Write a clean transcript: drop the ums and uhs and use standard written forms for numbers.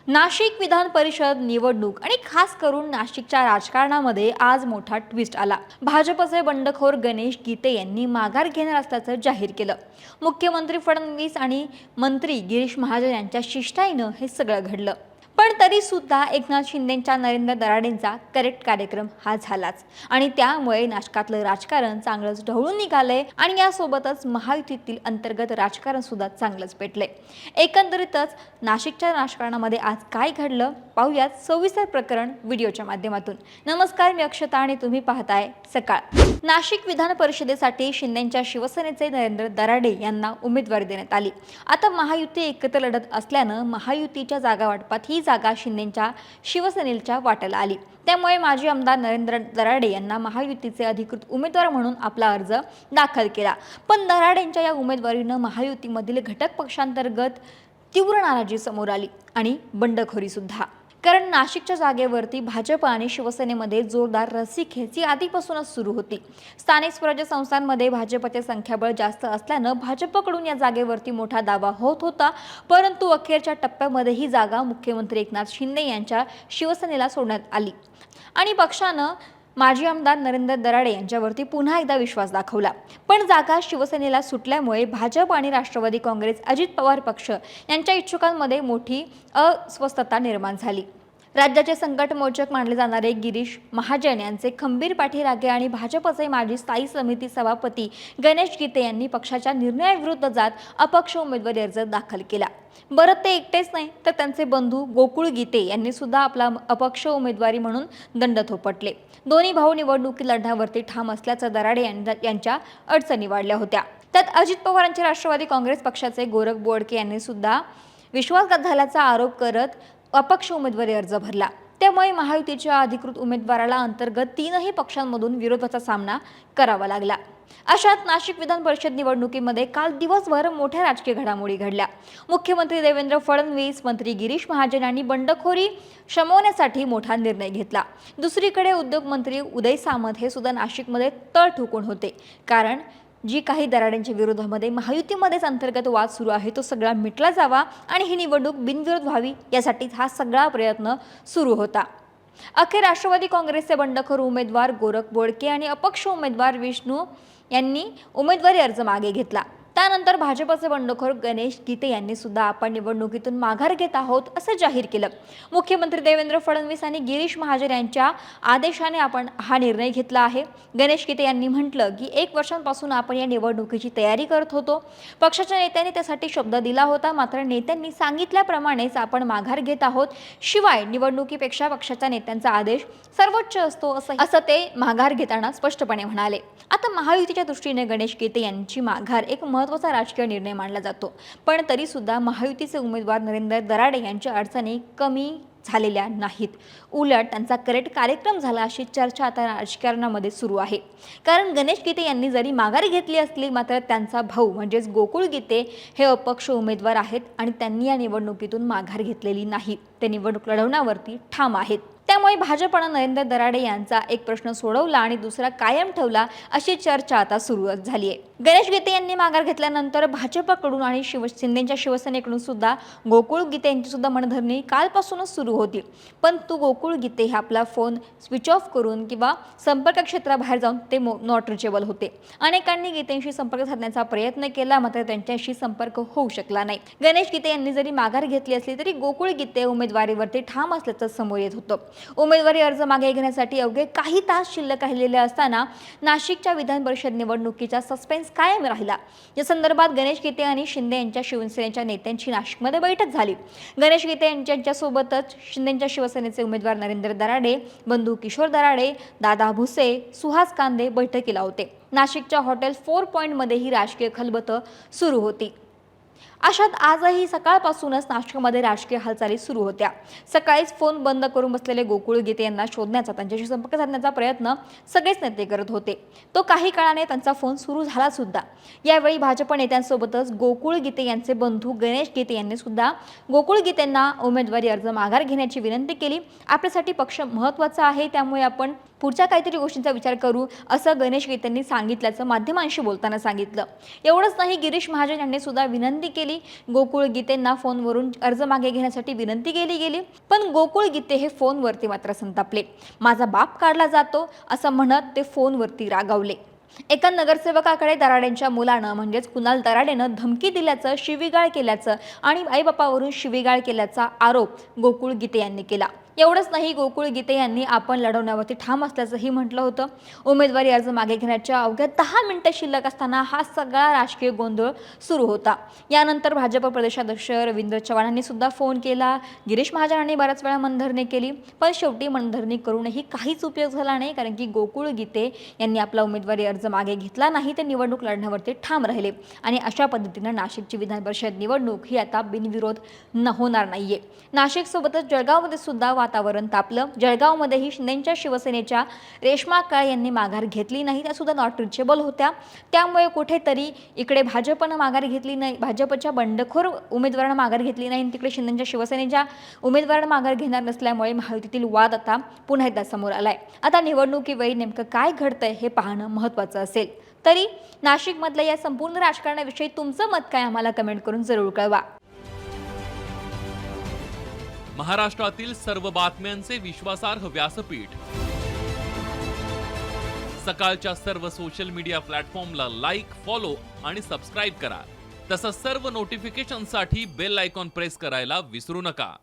नाशिक विधान परिषद निवडणूक आणि खास करून नाशिकच्या राजकारणामध्ये आज मोठा ट्विस्ट आला। भाजपचे बंडखोर गणेश गीते यांनी माघार घेणार असल्याचं जाहीर केलं। मुख्यमंत्री फडणवीस आणि मंत्री गिरीश महाजन यांच्या शिष्टाईनं हे सगळं घडलं। पण तरी सुद्धा एकनाथ शिंदेंच्या नरेंद्र दराडेंचा करेक्ट कार्यक्रम हा झालाच आणि त्यामुळे नाशकातलं राजकारण चांगलंच ढवळून निघालंय आणि यासोबतच महायुतीतील अंतर्गत राजकारण सुद्धा चांगलंच पेटलंय। एकंदरीतच नाशिकच्या राजकारणामध्ये आज काय घडलं पाहूयात सविस्तर प्रकरण व्हिडिओच्या माध्यमातून। नमस्कार, मी अक्षता आणि तुम्ही पाहताय सकाळ। नाशिक विधान परिषदेसाठी शिंदेंच्या शिवसेनेचे नरेंद्र दराडे यांना उमेदवारी देण्यात आली। आता महायुती एकत्र लढत असल्यानं महायुतीच्या जागा वाटपात ही जागा शिंदेंच्या शिवसेनेच्या वाट्याला आली। त्यामुळे माजी आमदार नरेंद्र दराडे यांना महायुतीचे अधिकृत उमेदवार म्हणून आपला अर्ज दाखल केला। पण दराडेंच्या या उमेदवारीनं महायुतीमधील घटक पक्षांतर्गत तीव्र नाराजी समोर आली आणि बंडखोरी सुद्धा। कारण नाशिकच्या जागेवरती भाजप आणि शिवसेनेमध्ये जोरदार रस्सीखेच आधीपासूनच सुरू होती। स्थानिक स्वराज्य संस्थांमध्ये भाजपचे संख्याबळ जास्त असल्यानं भाजपकडून या जागेवरती मोठा दावा होत होता, परंतु अखेरच्या टप्प्यामध्ये ही जागा मुख्यमंत्री एकनाथ शिंदे यांच्या शिवसेनेला सोडण्यात आली आणि पक्षानं माजी आमदार नरेंद्र दराडे यांच्यावरती पुन्हा एकदा विश्वास दाखवला। पण जागा शिवसेनेला सुटल्यामुळे भाजप आणि राष्ट्रवादी काँग्रेस अजित पवार पक्ष यांच्या इच्छुकांमध्ये मोठी अस्वस्थता निर्माण झाली। राज्याचे संकटमोचक मानले जाणारे गिरीश महाजन यांचे खंबीर पाठीराखे आणि भाजपचे माजी स्थायी समिती सभापती गणेश गीते यांनी पक्षाच्या निर्णयाविरुद्ध जात अपक्ष उमेदवारी अर्ज दाखल केला। बरं, ते एकटेच नाही तर त्यांचे बंधू गोकुळ गीते यांनी सुद्धा आपला अपक्ष उमेदवारी म्हणून दंड थोपटले। दोन्ही भाऊ निवडणुकीत लढण्यावरती ठाम असल्याचं दराडे यांच्या अडचणी वाढल्या होत्या। त्यात अजित पवारांचे राष्ट्रवादी काँग्रेस पक्षाचे गोरख बोडके यांनी सुद्धा विश्वासघात झाल्याचा आरोप करत अपक्ष उमेदवारी अर्ज भरला। त्यामुळे महायुतीच्या अधिकृत उमेदवाराला अंतर्गत तीनही पक्षांमधून विरोधाचा सामना करावा लागला। अशात नाशिक विधान परिषद निवडणुकीमध्ये काल दिवसभर मोठ्या राजकीय घडामोडी घडल्या। मुख्यमंत्री देवेंद्र फडणवीस, मंत्री गिरीश महाजन यांनी बंडखोरी शमवण्यासाठी मोठा निर्णय घेतला। दुसरीकडे उद्योग मंत्री उदय सामंत हे सुद्धा नाशिकमध्ये तळ ठोकून होते, कारण जी काही दराडेंच्या विरोधामध्ये महायुतीमध्येच अंतर्गत वाद सुरू आहे तो सगळा मिटला जावा आणि ही निवडणूक बिनविरोध व्हावी यासाठी हा सगळा प्रयत्न सुरू होता। अखेर राष्ट्रवादी काँग्रेसचे बंडखोर उमेदवार गोरख बोडके आणि अपक्ष उमेदवार विष्णू यांनी उमेदवारी अर्ज मागे घेतला। त्यानंतर भाजपचे बंडखोर गणेश गीते यांनी सुद्धा आपण निवडणुकीतून माघार घेत आहोत असं जाहीर केलं। मुख्यमंत्री देवेंद्र फडणवीस आणि गिरीश महाजन यांच्या आदेशाने आपण हा निर्णय घेतला आहे। गणेश गीते यांनी म्हटलं की 1 वर्षांपासून आपण या निवडणुकीची तयारी करत होतो। पक्षाच्या नेत्यांनी त्यासाठी शब्द दिला होता, मात्र नेत्यांनी सांगितल्याप्रमाणेच आपण माघार घेत आहोत। शिवाय निवडणुकीपेक्षा पक्षाच्या नेत्यांचा आदेश सर्वोच्च असतो असं ते माघार घेताना स्पष्टपणे म्हणाले। आता महायुतीच्या दृष्टीने गणेश गीते यांची माघार एक महत्त्वाचा राजकीय निर्णय मानला जातो, पण तरी सुद्धा महायुतीचे उमेदवार नरेंद्र दराडे यांच्या अडचणी कमी झालेल्या नाहीत, उलट त्यांचा करेक्ट कार्यक्रम झाला अशी चर्चा आता राजकारणामध्ये सुरू आहे। कारण गणेश गीते यांनी जरी माघार घेतली असली, मात्र त्यांचा भाऊ म्हणजेच गोकुळ गीते हे अपक्ष उमेदवार आहेत आणि त्यांनी या निवडणुकीतून माघार घेतलेली नाही, ते निवडणूक लढवण्यावरती ठाम आहेत। त्यामुळे भाजपनं नरेंद्र दराडे यांचा एक प्रश्न सोडवला आणि दुसरा कायम ठेवला अशी चर्चा आता सुरू झाली आहे। गणेश गीते यांनी माघार घेतल्यानंतर भाजपकडून आणि शिंदेंच्या शिवसेनेकडून सुद्धा गोकुळ गीते यांची सुद्धा मनधरणी कालपासूनच सुरू होती। पण गोकुळ गीते हे आपला फोन स्विच ऑफ करून किंवा संपर्क क्षेत्राबाहेर जाऊन ते नॉट रिचेबल होते। अनेकांनी गीतेंशी संपर्क साधण्याचा प्रयत्न केला, मात्र त्यांच्याशी संपर्क होऊ शकला नाही। गणेश गीते यांनी जरी माघार घेतली असली तरी गोकुळ गीते उमेदवारीवरती ठाम असल्याचं समोर येत होतं। उमेदवारी अर्ज मागे घेण्यासाठी अवघे काही तास शिल्लक राहिलेले असताना नाशिकच्या विधान परिषद निवडणुकीचा सस्पेन्स कायम राहिला। या संदर्भात गणेश गीते आणि शिंदे यांच्या शिवसेनेच्या नेत्यांची नाशिकमध्ये बैठक झाली। गणेश गीते यांच्यासोबतच शिंदेंच्या शिवसेनेचे उमेदवार नरेंद्र दराडे, बंधू किशोर दराडे, दादा भुसे, सुहास कांदे बैठकीला होते। नाशिकच्या हॉटेल 4 पॉइंटमध्ये ही राजकीय खलबतं सुरू होती। अशात आजही सकाळपासूनच नाशिकमध्ये राजकीय हालचाली सुरू होत्या। सकाळीच फोन बंद करून बसलेले गोकुळ गीते यांना शोधण्याचा, त्यांच्याशी संपर्क साधण्याचा प्रयत्न सगळेच नेते करत होते। तो काही काळाने त्यांचा फोन सुरू झाला सुद्धा। यावेळी भाजप नेत्यांसोबतच गोकुळ गीते यांचे बंधू गणेश गीते यांनी सुद्धा गोकुळ गीतेंना उमेदवारी अर्ज माघार घेण्याची विनंती केली। आपल्यासाठी पक्ष महत्त्वाचा आहे, त्यामुळे आपण पुढच्या काहीतरी गोष्टींचा विचार करू, असं गणेश गीतेंनी सांगितल्याचं माध्यमांशी बोलताना सांगितलं. एवढंच नाही, गिरीश महाजन यांनी सुद्धा विनंती केली. गोकुळ गीतेंना फोनवरून अर्ज मागे घेण्यासाठी विनंती केली गेली, पण गोकुळ गीते हे फोनवरती मात्र संतापले. माझा बाप काढला जातो असं म्हणत ते फोनवरती रागावले. एका नगरसेवकाकडे दराडेंच्या मुलानं म्हणजेच कुणाल दराडेनं धमकी दिल्याचं, शिवीगाळ केल्याचं आणि आईबापावरून शिवीगाळ केल्याचा आरोप गोकुळ गीते यांनी केला. एवढंच नाही, गोकुळ गीते यांनी आपण लढवण्यावरती ठाम असल्याचंही म्हटलं होतं. उमेदवारी अर्ज मागे घेण्याच्या अवघ्या 10 मिनिटं शिल्लक असताना हा सगळा राजकीय गोंधळ सुरू होता. यानंतर भाजप प्रदेशाध्यक्ष रवींद्र चव्हाणांनी सुद्धा फोन केला. गिरीश महाजनांनी बऱ्याच वेळा मनधरणी केली, पण शेवटी मनधरणी करूनही काहीच उपयोग झाला नाही, कारण की गोकुळ गीते यांनी आपला उमेदवारी अर्ज मागे घेतला नाही. ते निवडणूक लढण्यावरती ठाम राहिले आणि अशा पद्धतीनं नाशिकची विधान परिषद निवडणूक ही आता बिनविरोध होणार नाहीये. नाशिकसोबतच जळगावमध्ये सुद्धा वातावरण तापलं. जळगावमध्येही शिंदेच्या शिवसेनेच्या रेश्मा काळे यांनी माघार घेतली नाही, त्या सुद्धा नॉट रिचेबल होत्या. त्यामुळे कुठेतरी इकडे भाजपनं माघार घेतली नाही, भाजपच्या बंडखोर उमेदवारांना माघार घेतली नाही, तिकडे शिंदेच्या शिवसेनेच्या उमेदवारांना माघार घेणार नसल्यामुळे महायुतीतील वाद आता पुन्हा एकदा समोर आलाय. आता निवडणुकीवेळी नेमकं काय घडतंय हे पाहणं महत्त्वाचं असेल. तरी नाशिकमधल्या या संपूर्ण राजकारणाविषयी तुमचं मत काय, आम्हाला कमेंट करून जरूर कळवा. महाराष्ट्रातील सर्व बातम्यांचे विश्वासार्ह व्यासपीठ, सकाळच्या सर्व सोशल मीडिया प्लॅटफॉर्मला लाईक, फॉलो आणि सबस्क्राईब करा. तसंच सर्व नोटिफिकेशनसाठी बेल आयकॉन प्रेस करायला विसरू नका.